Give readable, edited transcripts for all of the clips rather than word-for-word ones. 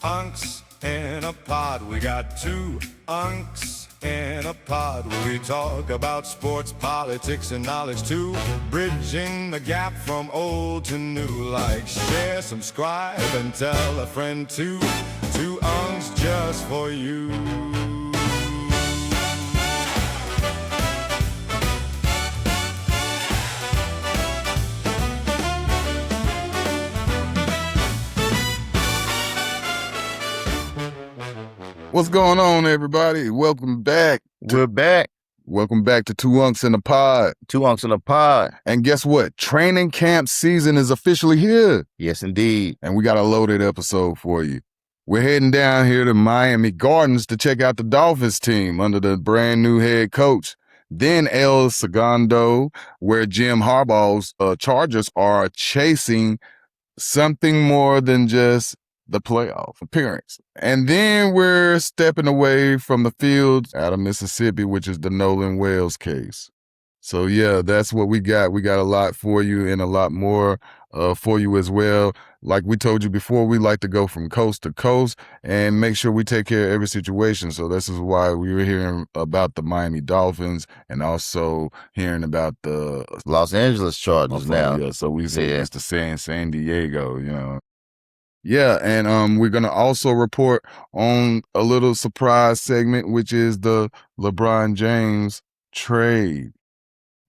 unks in a pod. We got two unks in a pod. We talk about sports, politics, and knowledge too. Bridging the gap from old to new. Like, share, subscribe, and tell a friend too. Two unks just for you. What's going on, everybody? Welcome back. We're back. Welcome back to Two Unks in a Pod. Two Unks in a Pod. And guess what? Training camp season is officially here. Yes, indeed. And we got a loaded episode for you. We're heading down here to Miami Gardens to check out the Dolphins team under the brand new head coach. Then El Segundo, where Jim Harbaugh's Chargers are chasing something more than just the playoff appearance. And then we're stepping away from the field out of Mississippi, which is the Nolan Wells case. So yeah, that's what we got. We got a lot for you and a lot more for you as well. Like we told you before, we like to go from coast to coast and make sure we take care of every situation. So this is why we were hearing about the Miami Dolphins and also hearing about the Los Angeles Chargers now. Yeah, so we say it's the San Diego, you know. Yeah, and we're going to also report on a little surprise segment, which is the LeBron James trade.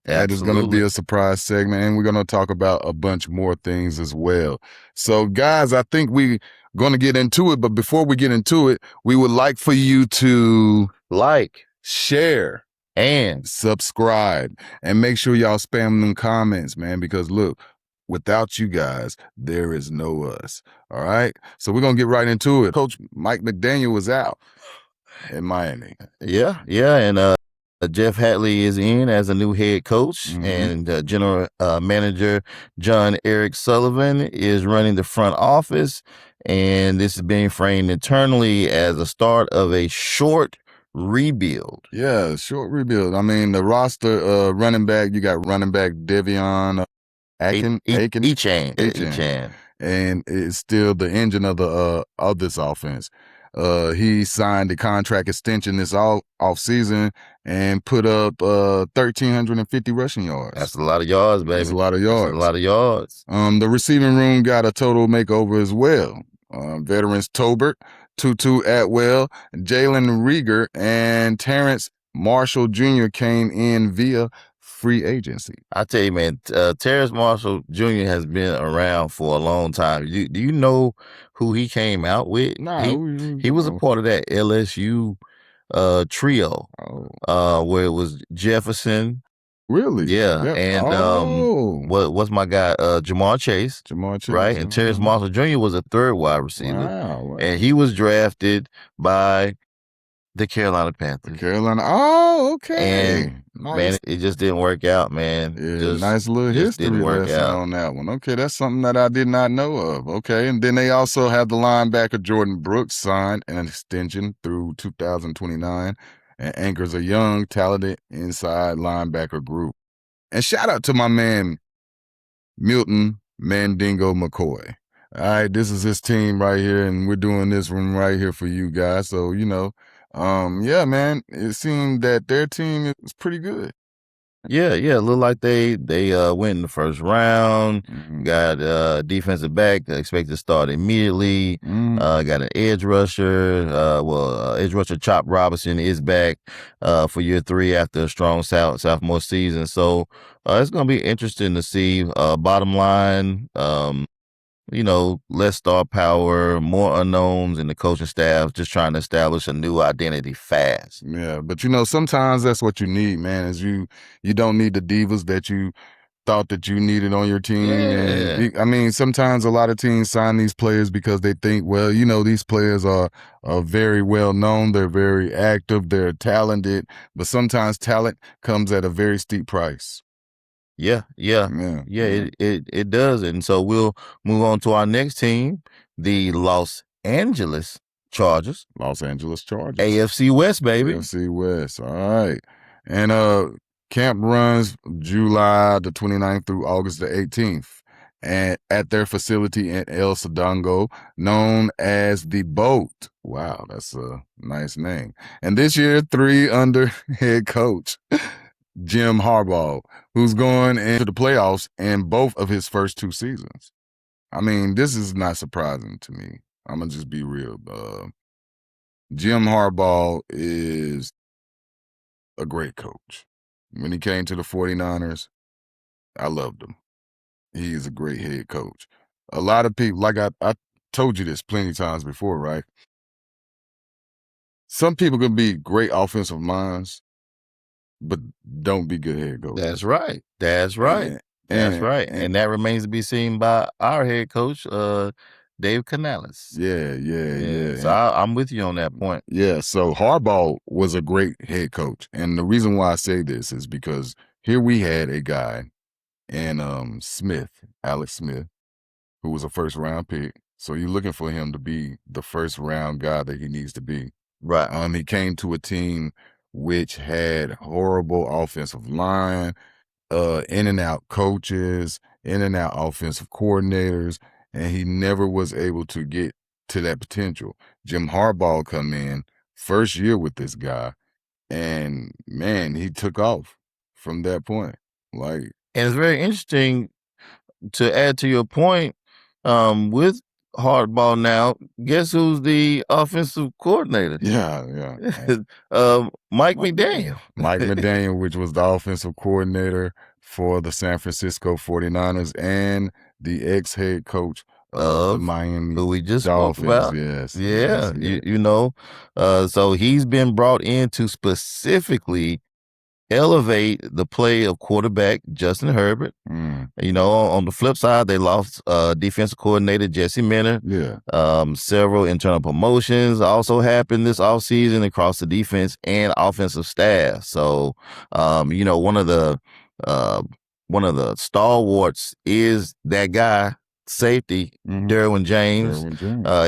That is going to be a surprise segment, and we're going to talk about a bunch more things as well. So, guys, I think we're going to get into it, but before we get into it, we would like for you to like, share, and subscribe, and make sure y'all spam them comments, man, because look, without you guys, there is no us. All right? So we're going to get right into it. Coach Mike McDaniel was out in Miami. Yeah. And Jeff Hadley is in as a new head coach, and general manager John Eric Sullivan is running the front office. And this is being framed internally as a start of a short rebuild. Yeah, short rebuild. I mean, the roster running back, you got running back Devion Echan. And it's still the engine of this offense. He signed a contract extension this off season and put up 1,350 rushing yards. That's a lot of yards, baby. That's a lot of yards. The receiving room got a total makeover as well. Veterans Tolbert, Tutu Atwell, Jalen Rieger, and Terrence Marshall Jr. came in via free agency. I tell you, man, Terrence Marshall Jr. has been around for a long time. Do you know who he came out with? No, he was a part of that LSU trio, where it was Jefferson. Really? Yeah. Yep. And what's my guy? Jamar Chase, right? And Terrence Marshall Jr. was a third wide receiver. Wow. And he was drafted by the Carolina Panthers. Okay. And nice. Man, it just didn't work out, man. Yeah, nice little history lesson on that one. Okay, that's something that I did not know of. Okay, and then they also have the linebacker Jordan Brooks signed an extension through 2029 and anchors a young, talented inside linebacker group. And shout out to my man, Milton Mandingo McCoy. All right, this is his team right here, and we're doing this one right here for you guys. So, you know, yeah, man, it seemed that their team is pretty good. Yeah, look like they went in the first round. Got defensive back expected to start immediately. Got an edge rusher. Edge rusher Chop Robinson is back for year 3 after a strong sophomore season. So it's gonna be interesting to see. Bottom line, you know, less star power, more unknowns in the coaching staff, just trying to establish a new identity fast. Yeah, but you know, sometimes that's what you need, man, is you don't need the divas that you thought that you needed on your team. Yeah. And I mean, sometimes a lot of teams sign these players because they think, well, you know, these players are very well known, they're very active, they're talented, but sometimes talent comes at a very steep price. Yeah, it does. And so we'll move on to our next team, the Los Angeles Chargers. AFC West, baby. AFC West, all right. And camp runs July the 29th through August the 18th. at their facility in El Segundo, known as the Boat. Wow, that's a nice name. And this year, 3 under head coach Jim Harbaugh, who's going into the playoffs in both of his first 2 seasons. I mean, this is not surprising to me. I'm gonna just be real. Jim Harbaugh is a great coach. When he came to the 49ers, I loved him. He is a great head coach. A lot of people, like I told you this plenty of times before, right? Some people can be great offensive minds, but don't be good head coaches. That's right. That's right. That's right. And that remains to be seen by our head coach, Dave Canales. Yeah. So I'm with you on that point. Yeah, so Harbaugh was a great head coach. And the reason why I say this is because here we had a guy in Alex Smith, who was a first round pick. So you're looking for him to be the first round guy that he needs to be. Right. He came to a team which had horrible offensive line, in and out coaches, in and out offensive coordinators, and he never was able to get to that potential. Jim Harbaugh come in first year with this guy, and man, he took off from that point. Like, and it's very interesting to add to your point, with Harbaugh now, guess who's the offensive coordinator? Yeah. Mike McDaniel. Mike McDaniel, which was the offensive coordinator for the San Francisco 49ers and the ex-head coach of the Miami who we just Dolphins. spoke about. Yes. You know, so he's been brought in to specifically elevate the play of quarterback Justin Herbert. You know, on the flip side, they lost defensive coordinator Jesse Minter. Yeah. Several internal promotions also happened this offseason across the defense and offensive staff. So, you know, one of the stalwarts is that guy, safety, Derwin James.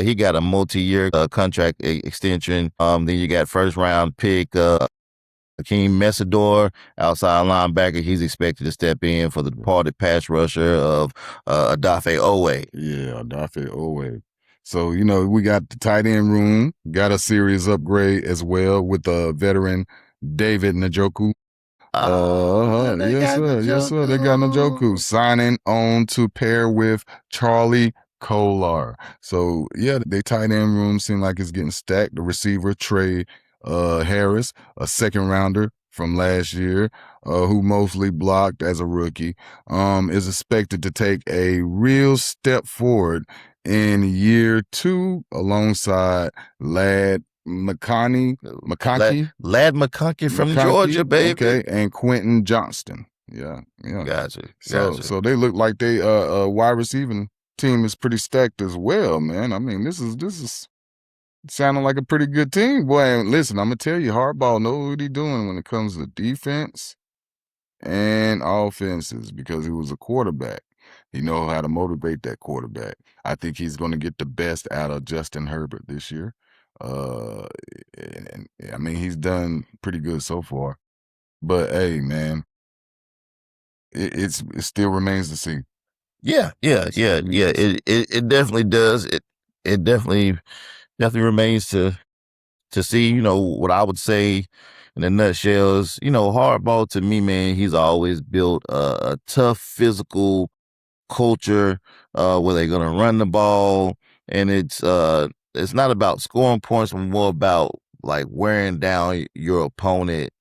He got a multi-year contract extension. Then you got first round pick Akeem Messidor, outside linebacker. He's expected to step in for the departed pass rusher of Adafe Owe. Yeah, Adafe Owe. So, you know, we got the tight end room, got a serious upgrade as well with the veteran David Njoku. Yes, sir. They got Njoku signing on to pair with Charlie Kolar. So, yeah, they tight end room seem like it's getting stacked. The receiver, Trey Harris, a second rounder from last year, who mostly blocked as a rookie, is expected to take a real step forward in year 2 alongside Ladd McConkey from Georgia, baby. Okay, and Quentin Johnston. Yeah. Gotcha. So they look like they wide receiving team is pretty stacked as well, man. I mean, this is sounding like a pretty good team, boy. And listen, I'm gonna tell you, Harbaugh knows what he's doing when it comes to defense and offenses because he was a quarterback. He knows how to motivate that quarterback. I think he's going to get the best out of Justin Herbert this year. And, I mean, he's done pretty good so far. But hey, man, it still remains to see. Yeah. It definitely does. It definitely remains to see. You know, what I would say in a nutshell is, you know, Harbaugh, to me, man, he's always built a tough physical culture where they're gonna run the ball, and it's not about scoring points, but more about like wearing down your opponent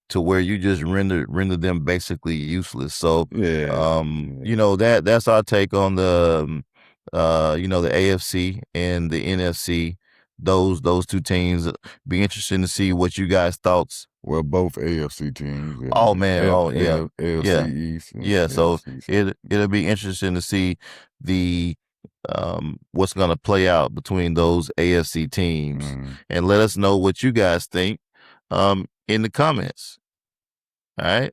to where you just render them basically useless. So you know, that's our take on the you know, the AFC and the NFC. Those two teams. Be interesting to see what you guys' thoughts. Well, both AFC teams. Yeah. Oh man, AFC East. Yeah, so it'll be interesting to see the what's going to play out between those AFC teams, and let us know what you guys think in the comments. All right.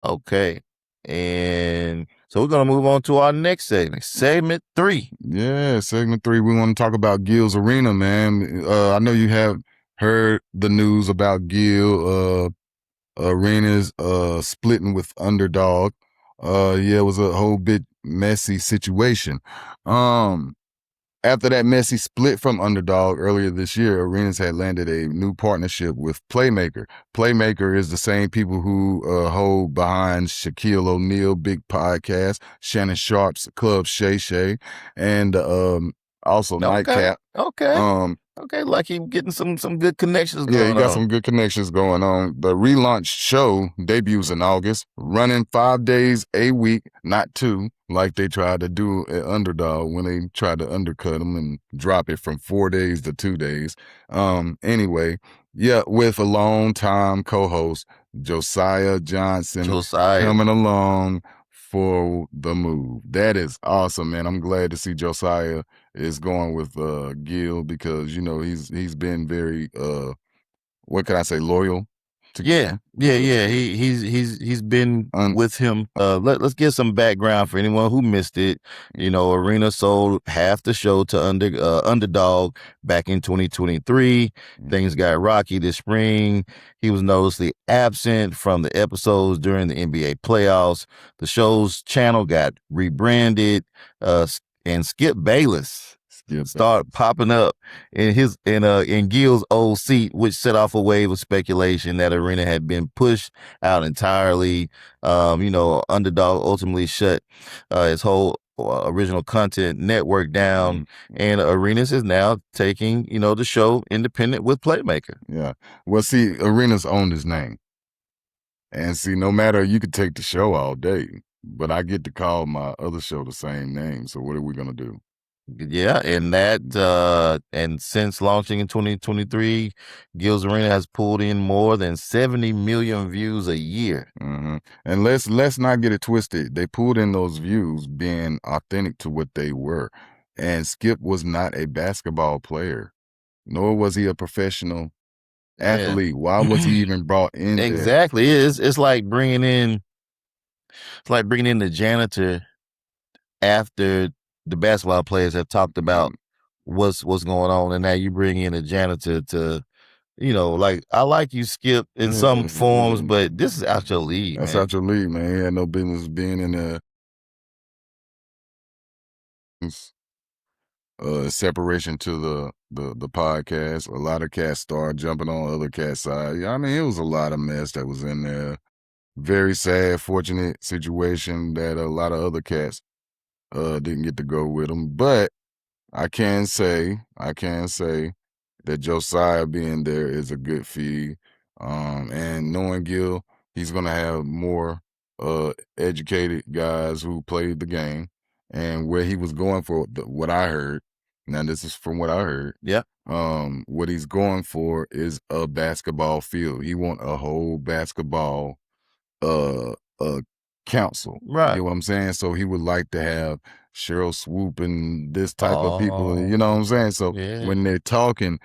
Okay. And so we're going to move on to our next segment 3. Yeah, segment 3. We want to talk about Gil's Arena, man. I know you have heard the news about Gil Arenas splitting with Underdog. Yeah, it was a whole big messy situation. After that messy split from Underdog earlier this year, Arenas had landed a new partnership with Playmaker. Playmaker is the same people who hold behind Shaquille O'Neal Big Podcast, Shannon Sharp's Club Shay Shay, and also Nightcap. Okay, like he getting some good connections going on. Yeah, he got some good connections going on. The relaunched show debuts in August, running 5 days a week, not 2, like they tried to do at Underdog when they tried to undercut them and drop it from 4 days to 2 days. Anyway, yeah, with a long-time co-host, Josiah Johnson, coming along for the move. That is awesome, man. I'm glad to see Josiah is going with Gil because he's been very what can I say, loyal to He's been with him. Let's give some background for anyone who missed it. Arena sold half the show to Underdog back in 2023. Things got rocky this spring. He was noticeably absent from the episodes during the NBA playoffs. The show's channel got rebranded, and Skip Bayless start popping up in Gil's old seat, which set off a wave of speculation that Arena had been pushed out entirely. Underdog ultimately shut his whole original content network down, and Arenas is now taking the show independent with Playmaker. Yeah, well, see, Arenas owned his name, and see, no matter, you could take the show all day, but I get to call my other show the same name. So what are we gonna do? Yeah, and since launching in 2023, Gil's Arena has pulled in more than 70 million views a year. And let's not get it twisted. They pulled in those views being authentic to what they were. And Skip was not a basketball player, nor was he a professional athlete. Why was he even brought in? Exactly. There? It's like bringing in the janitor after the basketball players have talked about what's going on, and now you bring in a janitor to, like, I like you, Skip, in some forms, but this is out your league. That's out your league, man. He had no business being in there. Separation to the podcast. A lot of cats started jumping on other cats' side. I mean, it was a lot of mess that was in there. Very sad, fortunate situation that a lot of other cats didn't get to go with him. But I can say that Josiah being there is a good feed. And knowing Gil, he's gonna have more educated guys who played the game. And where he was going for, what I heard, now this is from what I heard. Yeah. What he's going for is a basketball field. He want a whole basketball council. Right. You know what I'm saying? So he would like to have Cheryl Swoop and this type of people, you know what I'm saying? So when they're talking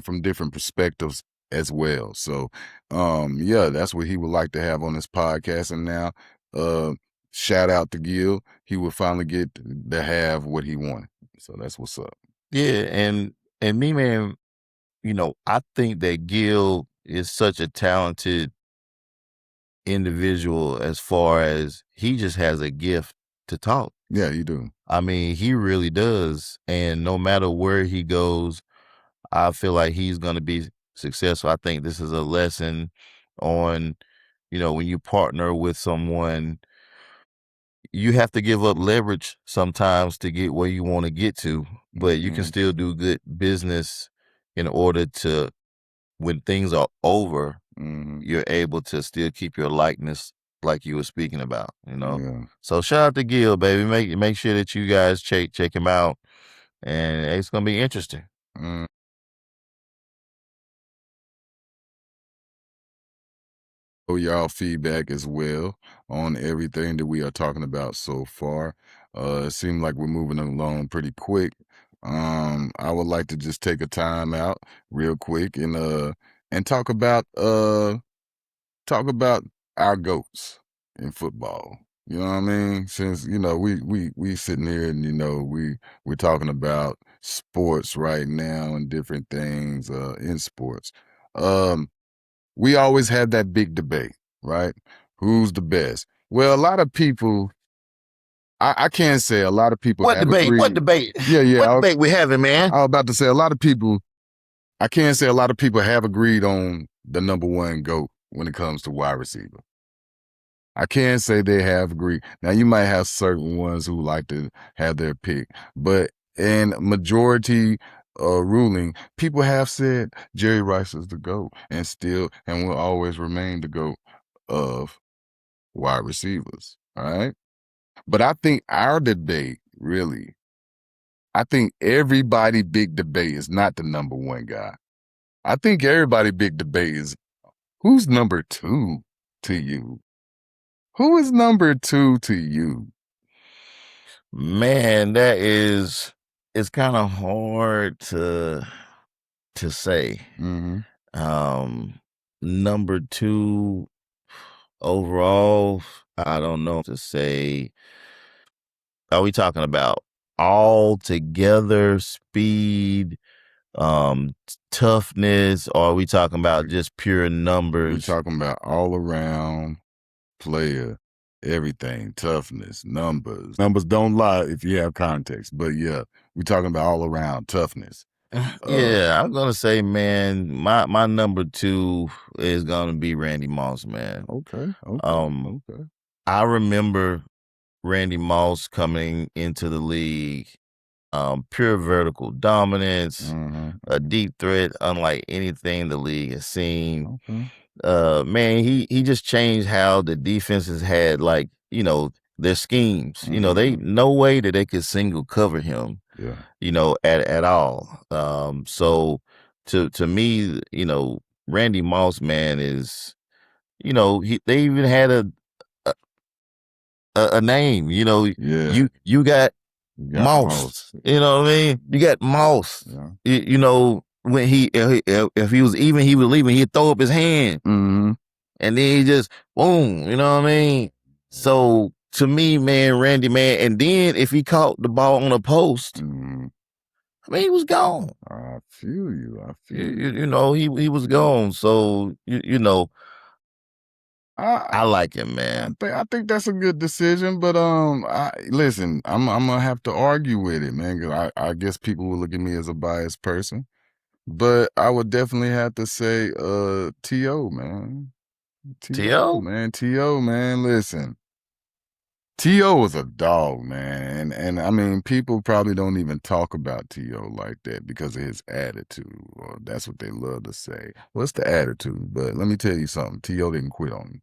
from different perspectives as well. So that's what he would like to have on this podcast. And now shout out to Gil. He would finally get to have what he wanted. So that's what's up. Yeah, and me, man, I think that Gil is such a talented individual as far as he just has a gift to talk. Yeah, you do. I mean, he really does. And no matter where he goes, I feel like he's going to be successful. I think this is a lesson on, when you partner with someone, you have to give up leverage sometimes to get where you want to get to, but you can still do good business in order to, when things are over, you're able to still keep your likeness like you were speaking about, Yeah. So shout out to Gil, baby. Make sure that you guys check him out, and it's gonna be interesting. Y'all feedback as well on everything that we are talking about so far. It seems like we're moving along pretty quick. I would like to just take a time out real quick and talk about our GOATs in football. You know what I mean? Since we sitting here and we're talking about sports right now and different things in sports. We always have that big debate, right? Who's the best? Well, a lot of people I can't say a lot of people What have debate? agreed. What debate? Yeah. What debate we having, man? I was about to say a lot of people. I can't say a lot of people have agreed on the number one GOAT when it comes to wide receiver. I can't say they have agreed. Now you might have certain ones who like to have their pick, but in majority ruling, people have said Jerry Rice is the GOAT and will always remain the GOAT of wide receivers. All right. But I think our debate really, I think everybody big debate is not the number one guy. I think everybody big debate is who's number two to you? Who is number two to you? Man, it's kind of hard to say. Number two overall, I don't know to say. Are we talking about all together speed, toughness, or are we talking about just pure numbers? We're talking about all around player, everything, toughness, numbers. Numbers don't lie if you have context, but yeah, we're talking about all around toughness. Yeah, I'm gonna say, man, my number two is gonna be Randy Moss, man. Okay. I remember Randy Moss coming into the league, pure vertical dominance, a deep threat unlike anything the league has seen. Man, he just changed how the defenses had, like, their schemes. They no way that they could single cover him. Yeah. At all. So to me, Randy Moss, man, is, they even had a name. Yeah. You got Moss. You know what I mean? You got Moss. Yeah. When if he was leaving, he'd throw up his hand, and then he just boom. You know what I mean? So to me, man, Randy, man, and then if he caught the ball on a post, I mean, he was gone. I feel you. He was gone. So I like him, man. I think that's a good decision, but listen, I'm gonna have to argue with it, man. Cause I guess people will look at me as a biased person, but I would definitely have to say T.O., man. T.O.? T.O., man. Listen, T.O. was a dog, man, and I mean, people probably don't even talk about T.O. like that because of his attitude. Or that's what they love to say. What's the attitude? But let me tell you something. T.O. didn't quit on you.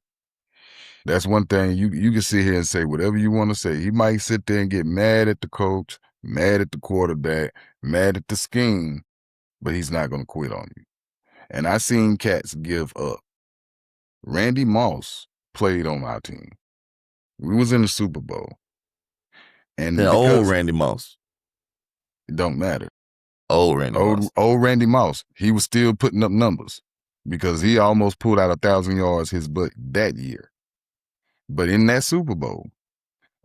That's one thing you can sit here and say whatever you want to say. He might sit there and get mad at the coach, mad at the quarterback, mad at the scheme, but he's not going to quit on you. And I seen cats give up. Randy Moss played on our team. We was in the Super Bowl. And the old Randy Moss. It don't matter. Old Randy Moss. Old Randy Moss. He was still putting up numbers because he almost pulled out 1,000 yards his butt that year. But in that Super Bowl,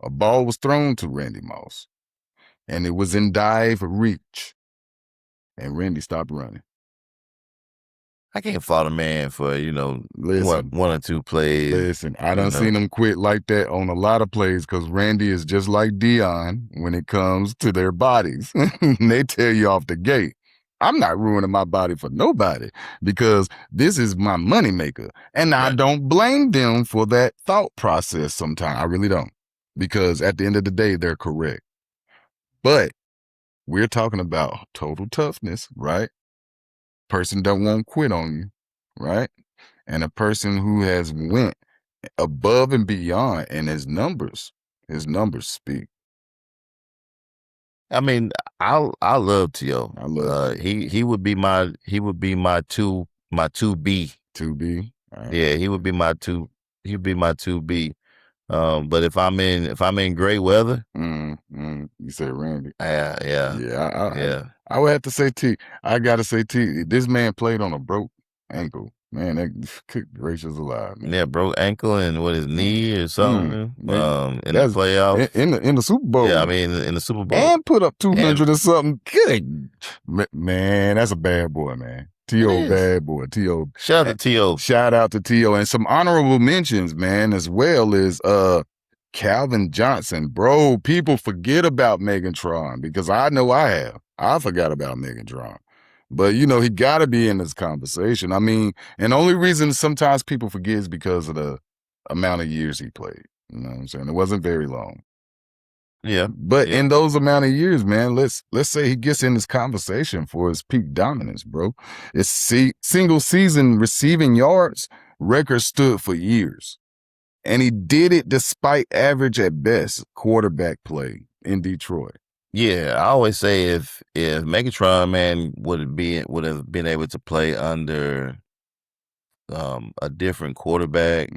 a ball was thrown to Randy Moss, and it was in dive reach, and Randy stopped running. I can't fault a man for, listen, one or two plays. Listen, I done seen him quit like that on a lot of plays because Randy is just like Dion when it comes to their bodies. They tell you off the gate, I'm not ruining my body for nobody because this is my moneymaker. And I don't blame them for that thought process sometimes. I really don't. Because at the end of the day, they're correct. But we're talking about total toughness, right? Person don't want to quit on you, right? And a person who has went above and beyond, and his numbers speak. I mean, I love T.O. I love he would be my 2B. 2B. Right. Yeah, he would be my 2B. But if I'm in great weather, you said Randy. Yeah. I would have to say T. I gotta say T. This man played on a broke ankle. Man, that good gracious alive, man. Yeah, broke ankle and what, his knee or something. In the playoffs. In the Super Bowl. Yeah, I mean in the Super Bowl. And put up 200 or something. Good. Man, that's a bad boy, man. T.O. bad boy. T.O. Shout out to T.O. Shout out to T.O. And some honorable mentions, man, as well as Calvin Johnson, bro. People forget about Megatron because I know I have. I forgot about Megatron. But you know, he gotta be in this conversation. I mean, and the only reason sometimes people forget is because of the amount of years he played. You know what I'm saying? It wasn't very long. Yeah. But in those amount of years, man, let's say he gets in this conversation for his peak dominance, bro. It's single season receiving yards record stood for years. And he did it despite average at best quarterback play in Detroit. Yeah, I always say if Megatron man would have been able to play under a different quarterback,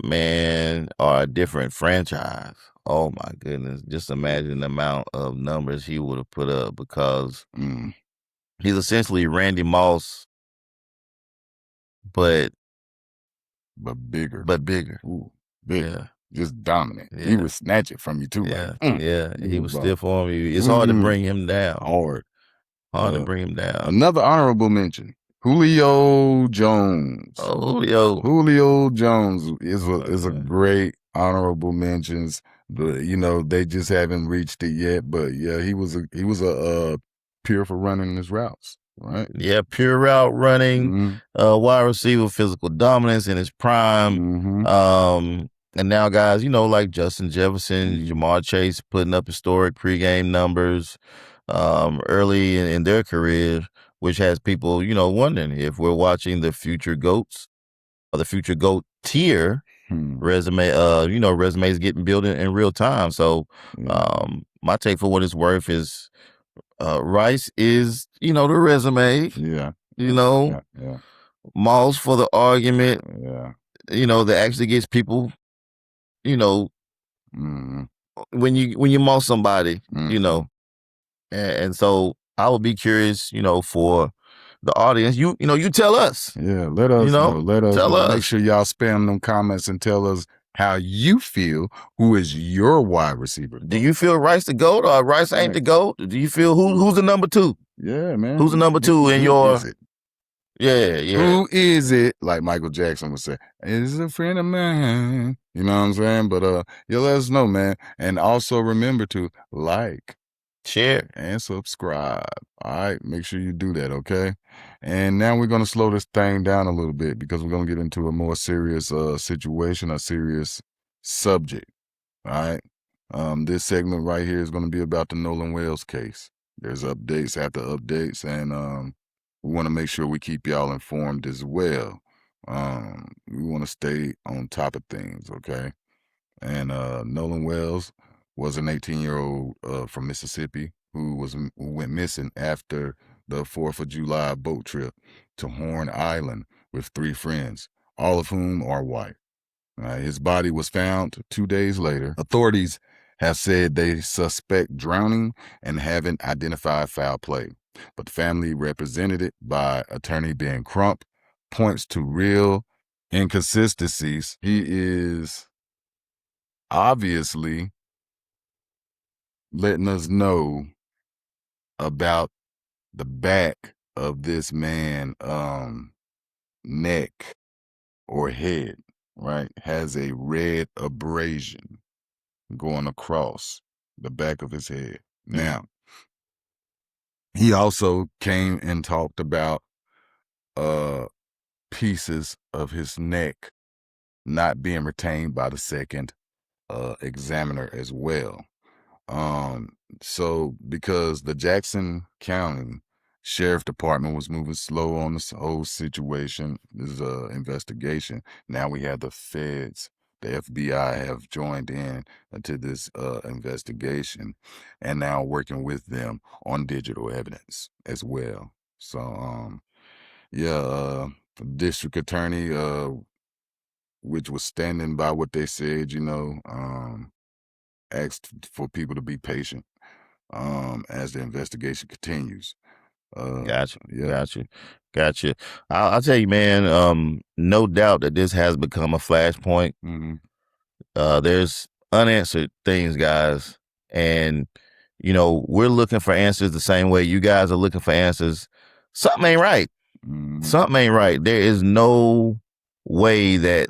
man, or a different franchise. Oh my goodness. Just imagine the amount of numbers he would have put up because he's essentially Randy Moss, but bigger. Ooh, big. Yeah. Just dominant. Yeah. He would snatch it from you too. Yeah. Like, Yeah. He was stiff on you. It's hard to bring him down. Hard to bring him down. Another honorable mention. Julio Jones. Oh, Julio Jones is a great honorable mentions. But you know, they just haven't reached it yet. But yeah, he was a pure for running his routes. Right. Yeah, pure route running, wide receiver, physical dominance in his prime. And now guys, you know, like Justin Jefferson, Jamar Chase putting up historic pregame numbers early in their career, which has people, you know, wondering if we're watching the future GOATs or the future GOAT tier resume, you know, resumes getting built in real time. So my take for what it's worth is Rice is, you know, the resume. Yeah. You know, Moss for the argument. Yeah. You know, that actually gets people, you know, when you Moss somebody, you know. And so I would be curious, you know, for the audience. You know, you tell us. Yeah, let us know. Let us tell us. Make sure y'all spam them comments and tell us how you feel. Who is your wide receiver? Do you feel Rice the GOAT or Rice ain't the GOAT? Do you feel who's the number two? Yeah, man. Who's the number two in your? Is it? Yeah. Who is it? Like Michael Jackson would say, "Is a friend of mine." You know what I'm saying? But yeah, let us know, man. And also remember to like, share, and subscribe. All right, make sure you do that, okay? And now we're gonna slow this thing down a little bit because we're gonna get into a more serious situation, a serious subject. All right. This segment right here is gonna be about the Nolan Wells case. There's updates after updates, and we want to make sure we keep y'all informed as well. We want to stay on top of things, okay? And Nolan Wells was an 18-year-old from Mississippi who went missing after the 4th of July boat trip to Horn Island with 3 friends, all of whom are white. His body was found 2 days later. Authorities have said they suspect drowning and haven't identified foul play. But the family represented by attorney Ben Crump points to real inconsistencies. He is obviously letting us know about the back of this man neck or head, right? Has a red abrasion going across the back of his head. Now, he also came and talked about pieces of his neck not being retained by the second examiner as well. So because the Jackson County Sheriff Department was moving slow on this whole situation, this is an investigation. Now we have the feds, the FBI have joined in to this investigation and now working with them on digital evidence as well. So, the district attorney, which was standing by what they said, you know, asked for people to be patient as the investigation continues. Gotcha. I'll tell you, man, no doubt that this has become a flashpoint. There's unanswered things, guys. And, you know, we're looking for answers the same way you guys are looking for answers. Something ain't right. Something ain't right. There is no way that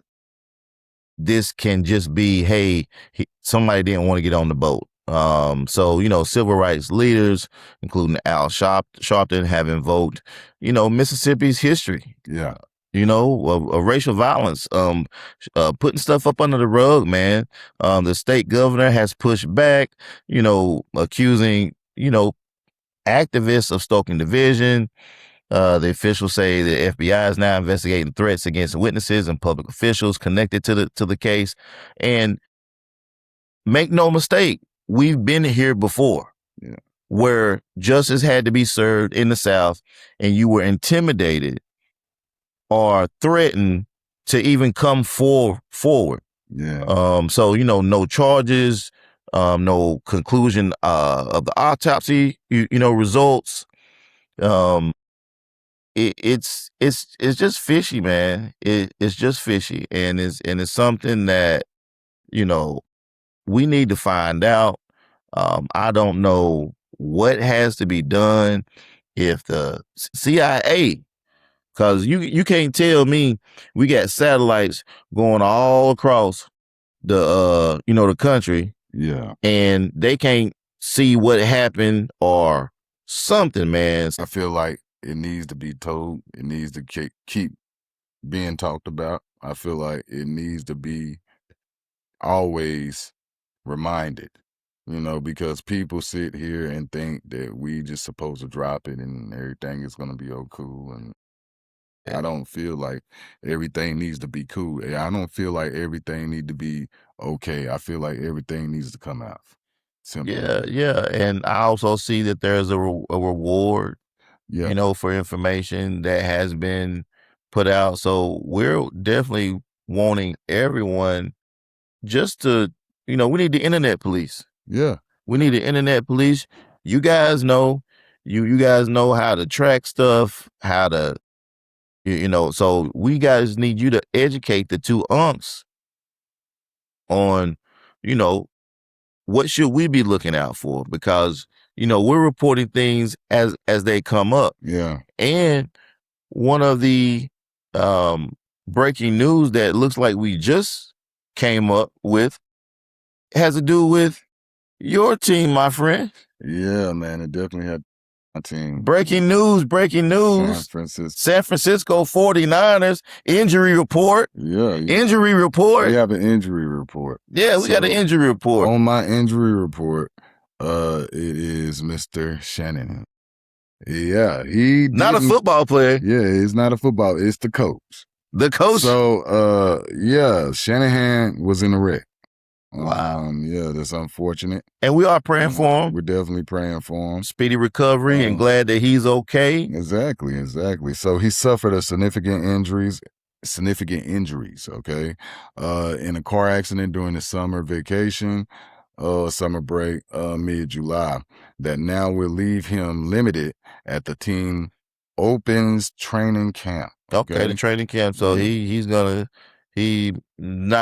this can just be, hey, somebody didn't want to get on the boat. So, civil rights leaders, including Al Sharpton, have invoked, Mississippi's history. Yeah. Of racial violence, putting stuff up under the rug, man. The state governor has pushed back, accusing, activists of stoking division. The officials say the FBI is now investigating threats against witnesses and public officials connected to the case. And make no mistake, we've been here before, where justice had to be served in the South, and you were intimidated or threatened to even come forward. Yeah. So no charges, no conclusion of the autopsy, results. It's just fishy, man. It's just fishy, and it's something that we need to find out. I don't know what has to be done if the CIA, because you can't tell me we got satellites going all across the the country, and they can't see what happened or something, man. I feel like it needs to be told. It needs to keep being talked about. I feel like it needs to be always reminded, because people sit here and think that we just supposed to drop it and everything is going to be cool. And I don't feel like everything needs to be cool. I don't feel like everything need to be okay. I feel like everything needs to come out. Simple. Yeah. And I also see that there's a reward, for information that has been put out. So we're definitely wanting everyone just to, we need the internet police. Yeah. We need the internet police. You guys know, you guys know how to track stuff, how to, so we guys need you to educate the two unks on, what should we be looking out for? Because, we're reporting things as they come up. Yeah. And one of the breaking news that looks like we just came up with has to do with your team, my friend. Yeah, man, it definitely had my team. Breaking news. San Francisco 49ers injury report. Yeah. Injury report. We have an injury report. Yeah, we got an injury report. On my injury report, it is Mr. Shanahan. Yeah, not a football player. Yeah, it's not a football. It's the coach. The coach. So, Shanahan was in a wreck. Wow. Yeah, that's unfortunate. And we are praying for him. We're definitely praying for him. Speedy recovery and glad that he's okay. Exactly. So he suffered a significant injuries, okay? In a car accident during the summer vacation, summer break, mid-July, that now will leave him limited at the team opens training camp. Okay, the training camp. So he's not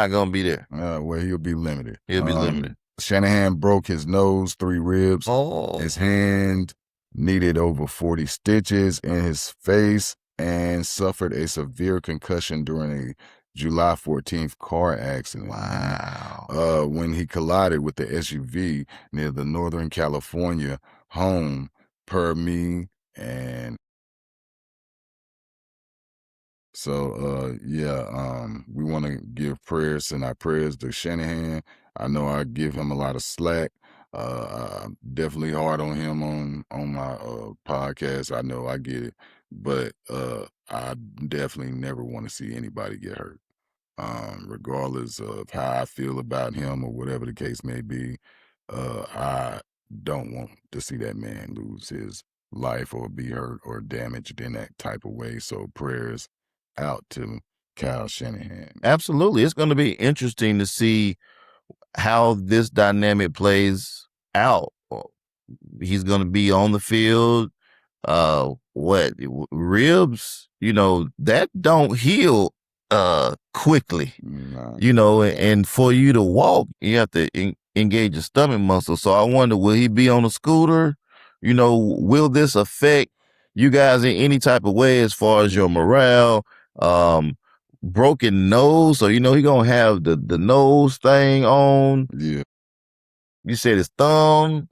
gonna be there. Well, he'll be limited. He'll be limited. Shanahan broke his nose, 3 ribs. Oh. His hand needed over 40 stitches in his face and suffered a severe concussion during a July 14th car accident. Wow. When he collided with the SUV near the Northern California home, per me, and so, we want to give prayers, send our prayers to Shanahan. I know I give him a lot of slack. I'm definitely hard on him on my podcast. I know I get it, but I definitely never want to see anybody get hurt. Regardless of how I feel about him or whatever the case may be, I don't want to see that man lose his life or be hurt or damaged in that type of way. So prayers out to Kyle Shanahan. Absolutely. It's going to be interesting to see how this dynamic plays out. He's going to be on the field. Ribs, that don't heal quickly. Nah. And for you to walk, you have to engage your stomach muscle. So I wonder, will he be on a scooter? Will this affect you guys in any type of way as far as your morale? broken nose, so he gonna have the nose thing on. Yeah. You said his thumb.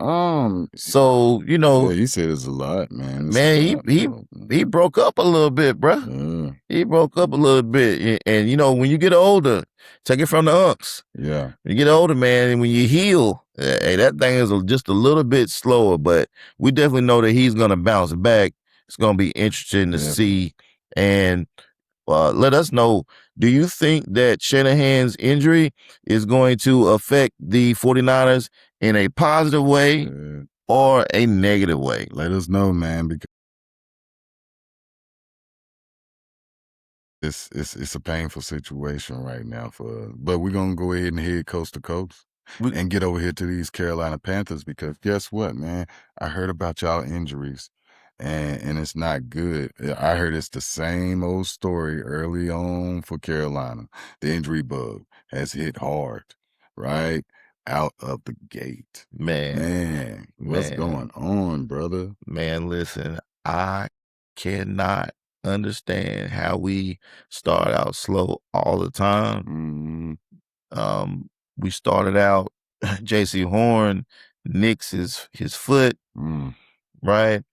So yeah, he said it's a lot, man. It's man, a lot, he broke up a little bit, bruh. He broke up a little bit, and when you get older, take it from the Unks. Yeah. When you get older, man, and when you heal, hey, that thing is just a little bit slower, but we definitely know that he's gonna bounce back. It's gonna be interesting to see, and let us know. Do you think that Shanahan's injury is going to affect the 49ers in a positive way or a negative way? Let us know, man, because it's a painful situation right now for us. But we're gonna go ahead and head coast to coast and get over here to these Carolina Panthers, because guess what, man? I heard about y'all injuries. And it's not good. I heard it's the same old story early on for Carolina. The injury bug has hit hard, right? Out of the gate. Man, what's going on, brother? Man, listen, I cannot understand how we start out slow all the time. We started out, J.C. Horn nicks his foot, right?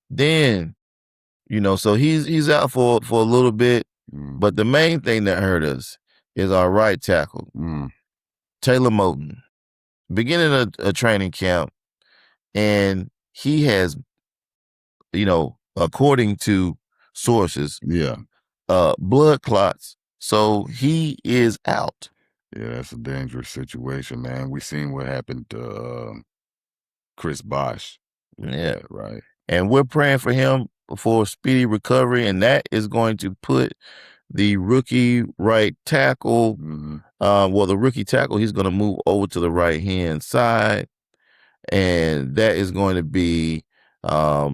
Then, so he's out for a little bit. But the main thing that hurt us is our right tackle, Taylor Moton, beginning a training camp, and he has, according to sources, blood clots. So he is out. Yeah, that's a dangerous situation, man. We seen what happened to Chris Bosh. Yeah, right. And we're praying for him for speedy recovery, and that is going to put the rookie right tackle, the rookie tackle, he's going to move over to the right-hand side, and that is going to be a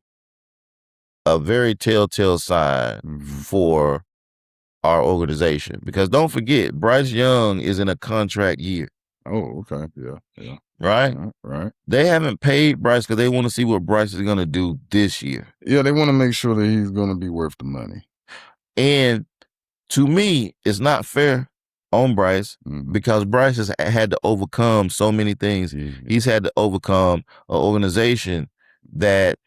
very telltale sign for our organization. Because don't forget, Bryce Young is in a contract year. Oh, okay. Yeah. Right? Right. They haven't paid Bryce because they want to see what Bryce is going to do this year. Yeah, they want to make sure that he's going to be worth the money. And to me, it's not fair on Bryce because Bryce has had to overcome so many things. He's had to overcome an organization that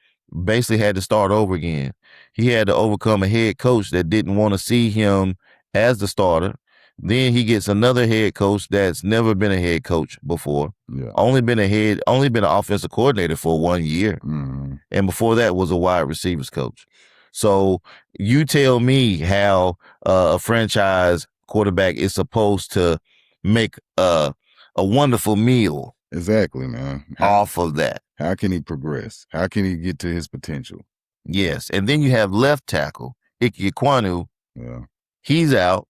basically had to start over again. He had to overcome a head coach that didn't want to see him as the starter. Then he gets another head coach that's never been a head coach before. Only been an offensive coordinator for 1 year. And before that was a wide receivers coach. So you tell me how a franchise quarterback is supposed to make a wonderful meal. Exactly, man. Off of that. How can he progress? How can he get to his potential? Yes. And then you have left tackle, Ike Ekwonu. Yeah. He's out.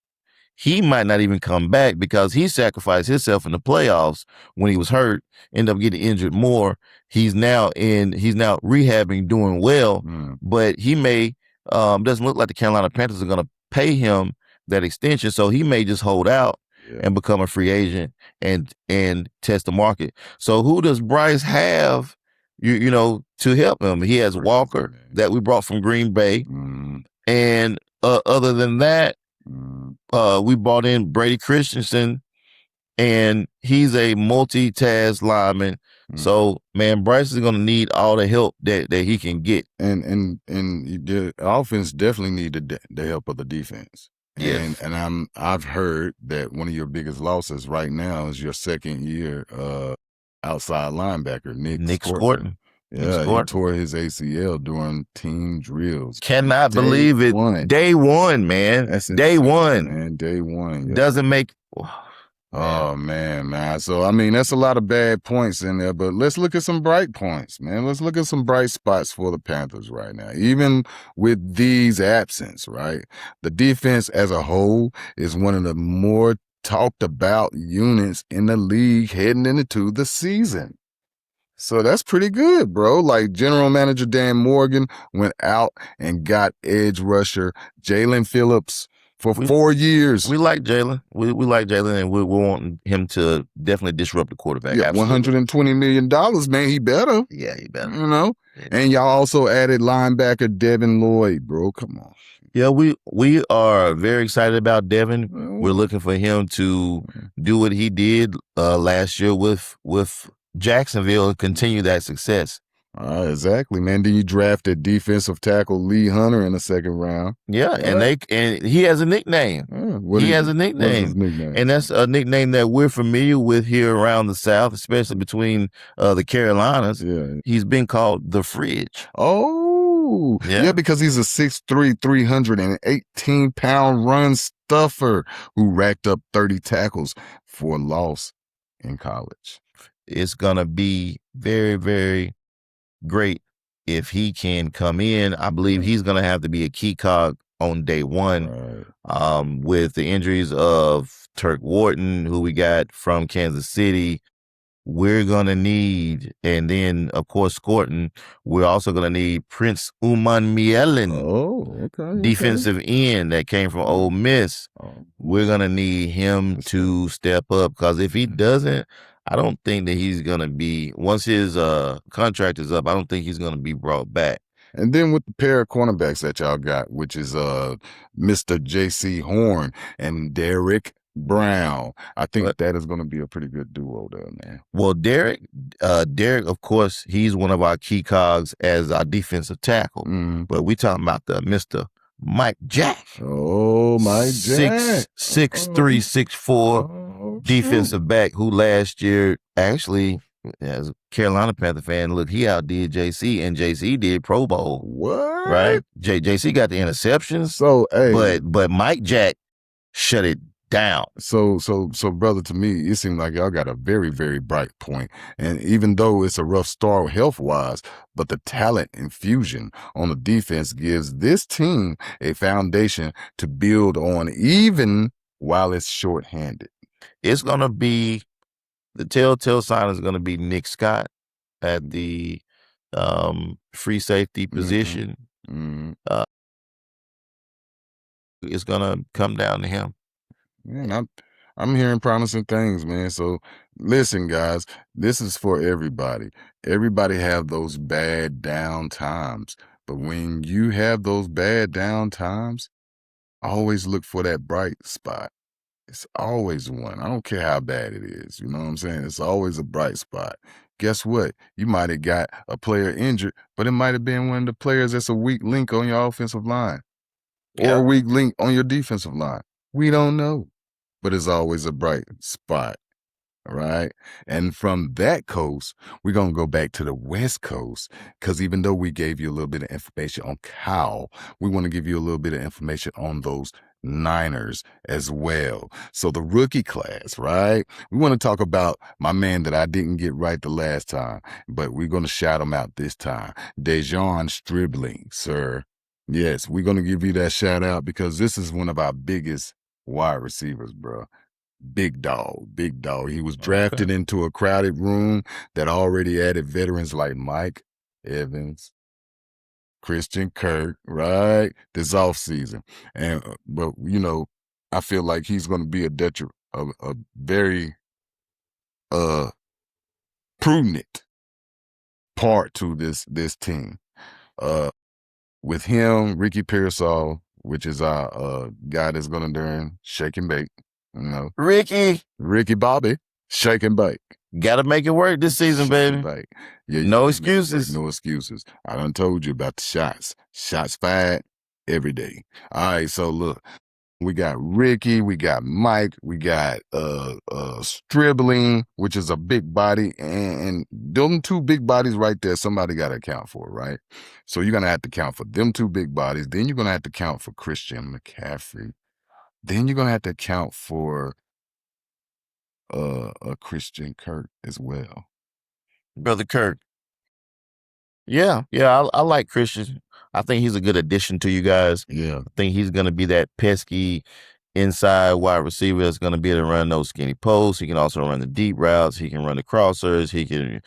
He might not even come back because he sacrificed himself in the playoffs when he was hurt, ended up getting injured more. He's now rehabbing, doing well, but he may doesn't look like the Carolina Panthers are going to pay him that extension, so he may just hold out and become a free agent and test the market. So who does Bryce have, to help him? He has Walker that we brought from Green Bay, and other than that, we brought in Brady Christensen, and he's a multitask lineman. So, man, Bryce is going to need all the help that he can get. And the offense definitely need the help of the defense. Yes. And I've heard that one of your biggest losses right now is your second year outside linebacker, Nick Scorton. Yeah, he tore his ACL during team drills. Cannot believe it. Day one, man. That's day insane, one. Man. Day one. Yeah. Doesn't make... Oh, man. So, I mean, that's a lot of bad points in there, but let's look at some bright points, man. Let's look at some bright spots for the Panthers right now. Even with these absence, right? The defense as a whole is one of the more talked about units in the league heading into the season. So that's pretty good, bro. Like General Manager Dan Morgan went out and got edge rusher Jalen Phillips for 4 years. We like Jalen. We like Jalen, and we want him to definitely disrupt the quarterback. Yeah, $120 million, man. He better. Yeah, he better. And y'all also added linebacker Devin Lloyd, bro. Come on. Yeah, we are very excited about Devin. We're looking for him to do what he did last year with Jacksonville and continue that success. Exactly, man. Then you drafted defensive tackle Lee Hunter in the second round. Yeah, and he has a nickname. He has a nickname. What's his nickname? And that's a nickname that we're familiar with here around the South, especially between the Carolinas. Yeah. He's been called the Fridge. Oh, yeah, because he's a 6'3", 318-pound run stuffer who racked up 30 tackles for a loss in college. It's going to be very, very great if he can come in. I believe he's going to have to be a key cog on day one. With the injuries of Turk Wharton, who we got from Kansas City, we're going to need, and then, of course, Scorton, we're also going to need Prince Uman Mielen, defensive end that came from Ole Miss. We're going to need him to step up, because if he doesn't, I don't think that he's going to be, once his contract is up, I don't think he's going to be brought back. And then with the pair of cornerbacks that y'all got, which is Mr. J.C. Horn and Derek Brown, I think that is going to be a pretty good duo there, man. Well, Derek, of course, he's one of our key cogs as our defensive tackle. But we talking about the Mr. Mike Jack. Oh, Mike Jack. 6'3", 6'4", defensive back who last year actually, as a Carolina Panther fan, look, he outdid JC, and JC did Pro Bowl. What? Right? JC got the interceptions. So, hey. But Mike Jack shut it down. So, brother, to me, it seems like y'all got a very, very bright point. And even though it's a rough start health-wise, but the talent infusion on the defense gives this team a foundation to build on, even while it's shorthanded. It's going to be, the telltale sign is going to be Nick Scott at the free safety position. It's going to come down to him. Man, I'm hearing promising things, man. So listen, guys, this is for everybody. Everybody have those bad down times. But when you have those bad down times, always look for that bright spot. It's always one. I don't care how bad it is. You know what I'm saying? It's always a bright spot. Guess what? You might have got a player injured, but it might have been one of the players that's a weak link on your offensive line or a weak link on your defensive line. We don't know, but it's always a bright spot. All right. And from that coast, we're going to go back to the West Coast, because even though we gave you a little bit of information on Cal, we want to give you a little bit of information on those Niners as well. So the rookie class, right? We want to talk about my man that I didn't get right the last time, but we're going to shout him out this time. Dejon Stribling, sir. Yes, we're going to give you that shout out because this is one of our biggest wide receivers, bro. Big dog. He was drafted into a crowded room that already added veterans like Mike Evans, Christian Kirk, right? This offseason. And, but, you know, I feel like he's going to be a very prudent part to this team. With him, Ricky Pearsall, which is our guy that's going to shake and bake. You know, Ricky Bobby, shake and bake. Got to make it work this season, baby. Yeah, no excuses. No excuses. I done told you about the shots. Shots fired every day. All right, so look, we got Ricky, we got Mike, we got Stribling, which is a big body, and them two big bodies right there, somebody got to account for, right? So you're gonna have to count for them two big bodies. Then you're gonna have to count for Christian McCaffrey. Then you're going to have to account for a Christian Kirk as well. Brother Kirk. Yeah, I like Christian. I think he's a good addition to you guys. Yeah. I think he's going to be that pesky inside wide receiver that's going to be able to run those skinny posts. He can also run the deep routes. He can run the crossers. He can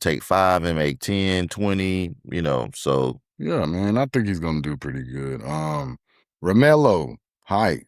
take 5 and make 10, 20, you know, so. Yeah, man, I think he's going to do pretty good. Romello, height.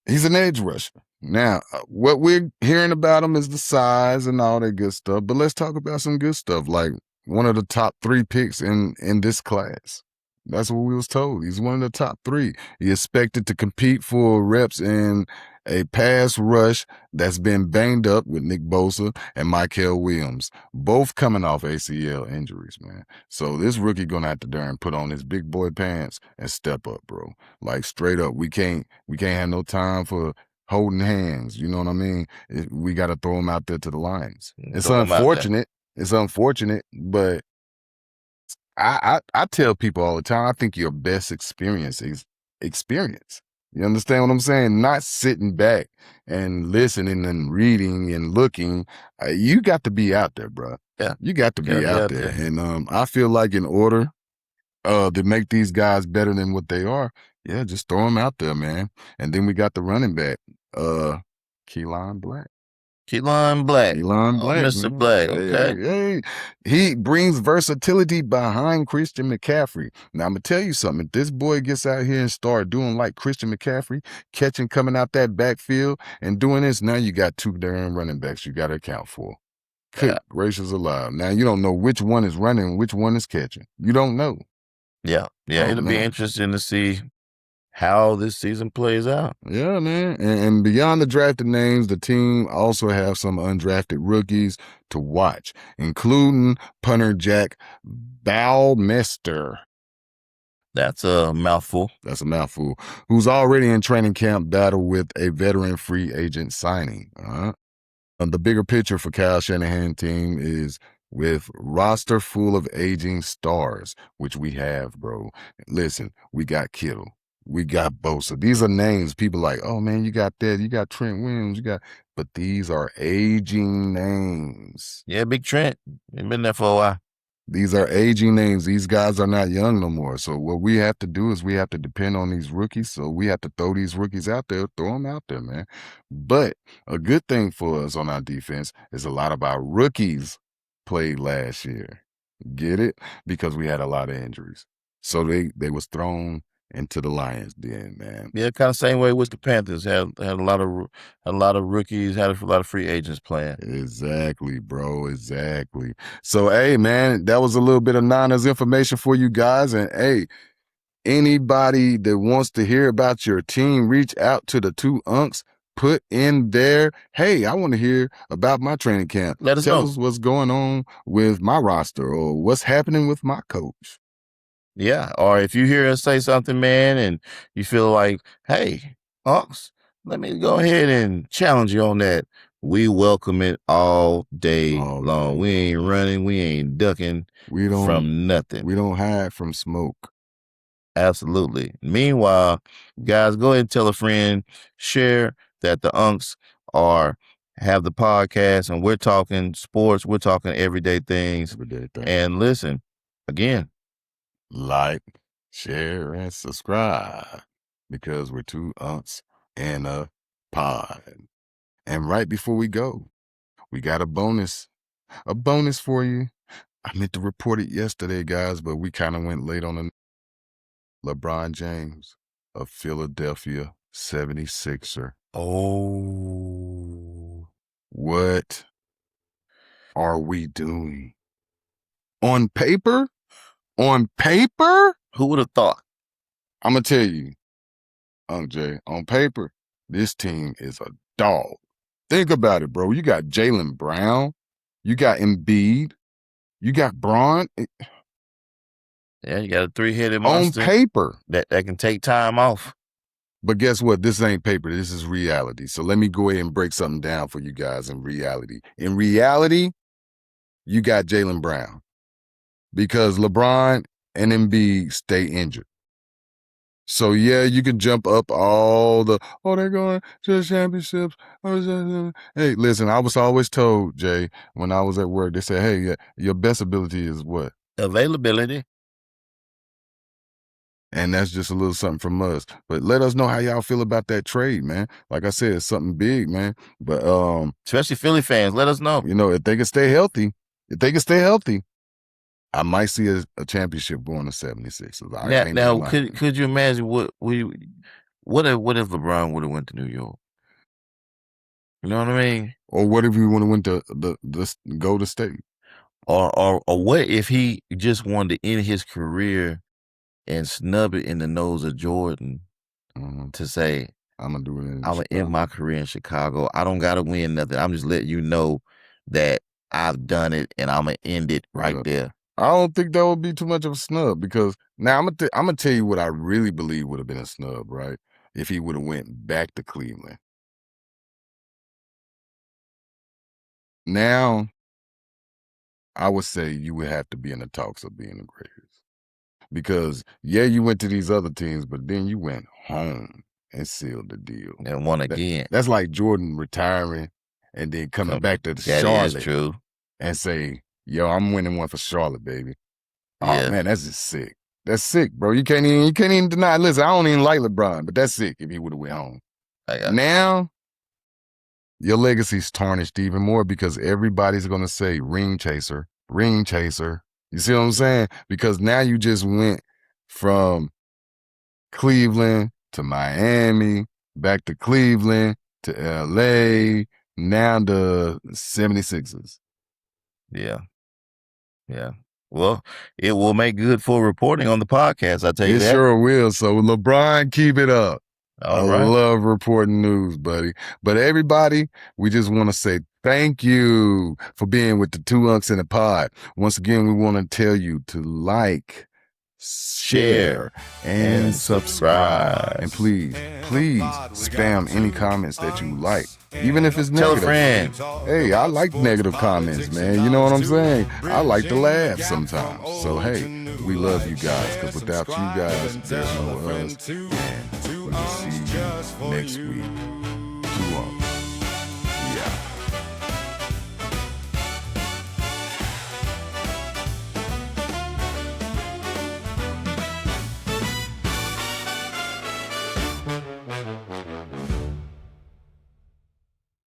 He's an edge rusher. Now, what we're hearing about him is the size and all that good stuff, but let's talk about some good stuff, like one of the top 3 picks in this class. That's what we was told. He's one of the top 3. He expected to compete for reps in a pass rush that's been banged up with Nick Bosa and Michael Williams, both coming off ACL injuries, man. So this rookie gonna have to darn put on his big boy pants and step up, bro. Like straight up, we can't have no time for holding hands. You know what I mean? We got to throw him out there to the Lions. It's Throw him out there. unfortunate. It's unfortunate, but I tell people all the time, I think your best experience is experience. You understand what I'm saying? Not sitting back and listening and reading and looking. You got to be out there, bro. Yeah. You got to be Gotta be out out there. there. And I feel like in order to make these guys better than what they are, yeah, just throw them out there, man. And then we got the running back, Keelan Black. Keelan Black. Keelan Black, Mr. man. Black, Hey, okay. hey. He brings versatility behind Christian McCaffrey. Now, I'm going to tell you something. If this boy gets out here and start doing like Christian McCaffrey, catching, coming out that backfield and doing this, now you got 2 darn running backs you got to account for. Good gracious alive. Now, you don't know which one is running, which one is catching. You don't know. Yeah. Yeah, it'll be interesting to see how this season plays out. Yeah, man. And beyond the drafted names, the team also have some undrafted rookies to watch, including punter Jack Bowmester. That's a mouthful. That's a mouthful. Who's already in training camp battle with a veteran free agent signing. The bigger picture for Kyle Shanahan's team is with roster full of aging stars, which we have, bro. Listen, we got Kittle. We got Bosa. These are names people like, oh man, you got that. You got Trent Williams. But these are aging names. Yeah, Big Trent. He's been there for a while. These are aging names. These guys are not young no more. So what we have to do is we have to depend on these rookies. So we have to throw these rookies out there, throw them out there, man. But a good thing for us on our defense is a lot of our rookies played last year. Get it? Because we had a lot of injuries. So they was thrown into the Lions den, man. Yeah, kind of same way with the Panthers. Had a lot of rookies, had a lot of free agents playing. Exactly, bro. Exactly. So, hey, man, that was a little bit of Niners information for you guys. And hey, anybody that wants to hear about your team, reach out to the Two Unks. Put in there, hey, I want to hear about my training camp. Let us Tell know. us what's going on with my roster or what's happening with my coach. Yeah, or if you hear us say something, man, and you feel like, hey, Unks, let me go ahead and challenge you on that. We welcome it all day long. We ain't running, we ain't ducking from nothing. We don't hide from smoke. Absolutely. Meanwhile, guys, go ahead and tell a friend, share that the Unks have the podcast, and we're talking sports, we're talking everyday things. And listen, again, like, share, and subscribe because we're 2 Unks and a pod. And right before we go, we got a bonus for you. I meant to report it yesterday, guys, but we kind of went late on the LeBron James, a Philadelphia 76er. Oh, what are we doing? On paper? On paper? Who would have thought? I'm going to tell you, Unc Jay, on paper, this team is a dog. Think about it, bro. You got Jaylen Brown. You got Embiid. You got Braun. Yeah, you got a 3-headed monster. On paper. That can take time off. But guess what? This ain't paper. This is reality. So let me go ahead and break something down for you guys in reality. In reality, you got Jaylen Brown because LeBron and Embiid stay injured. So, yeah, you can jump up all they're going to the championships. Hey, listen, I was always told, Jay, when I was at work, they said, hey, your best ability is what? Availability. And that's just a little something from us. But let us know how y'all feel about that trade, man. Like I said, it's something big, man. But especially Philly fans, let us know. You know, if they can stay healthy, I might see a championship going to 76ers. Now could you imagine what if LeBron would have went to New York? You know what I mean? Or what if he would have went to the Golden State? Or what if he just wanted to end his career and snub it in the nose of Jordan to say, I'm gonna do it. I'm gonna end my career in Chicago. I don't gotta win nothing. I'm just letting you know that I've done it and I'm gonna end it right there. I don't think that would be too much of a snub because now I'm gonna tell you what I really believe would have been a snub, right? If he would have went back to Cleveland. Now, I would say you would have to be in the talks of being the greatest. Because, yeah, you went to these other teams, but then you went home and sealed the deal. And won again. That's like Jordan retiring and then coming back to That Charlotte is true. and say, yo, I'm winning one for Charlotte, baby. Yeah. Oh, man, that's just sick. That's sick, bro. You can't even deny. Listen, I don't even like LeBron, but that's sick if he would have went home. Now, your legacy's tarnished even more because everybody's going to say ring chaser, ring chaser. You see what I'm saying? Because now you just went from Cleveland to Miami, back to Cleveland, to LA, now the 76ers. Yeah. Yeah. Well, it will make good for reporting on the podcast, I tell you that. It sure will. So LeBron, keep it up. All I right. love reporting news, buddy. But everybody, we just want to say thank you for being with the Two Unks in the Pod. Once again, we want to tell you to like, share, and subscribe. And please spam any comments that you like, even if it's negative. Tell a friend. Hey, I like negative comments, man. You know what I'm saying? I like to laugh sometimes. So, hey, we love you guys because without you guys, there's no us. And we'll see you next week. Two Unks.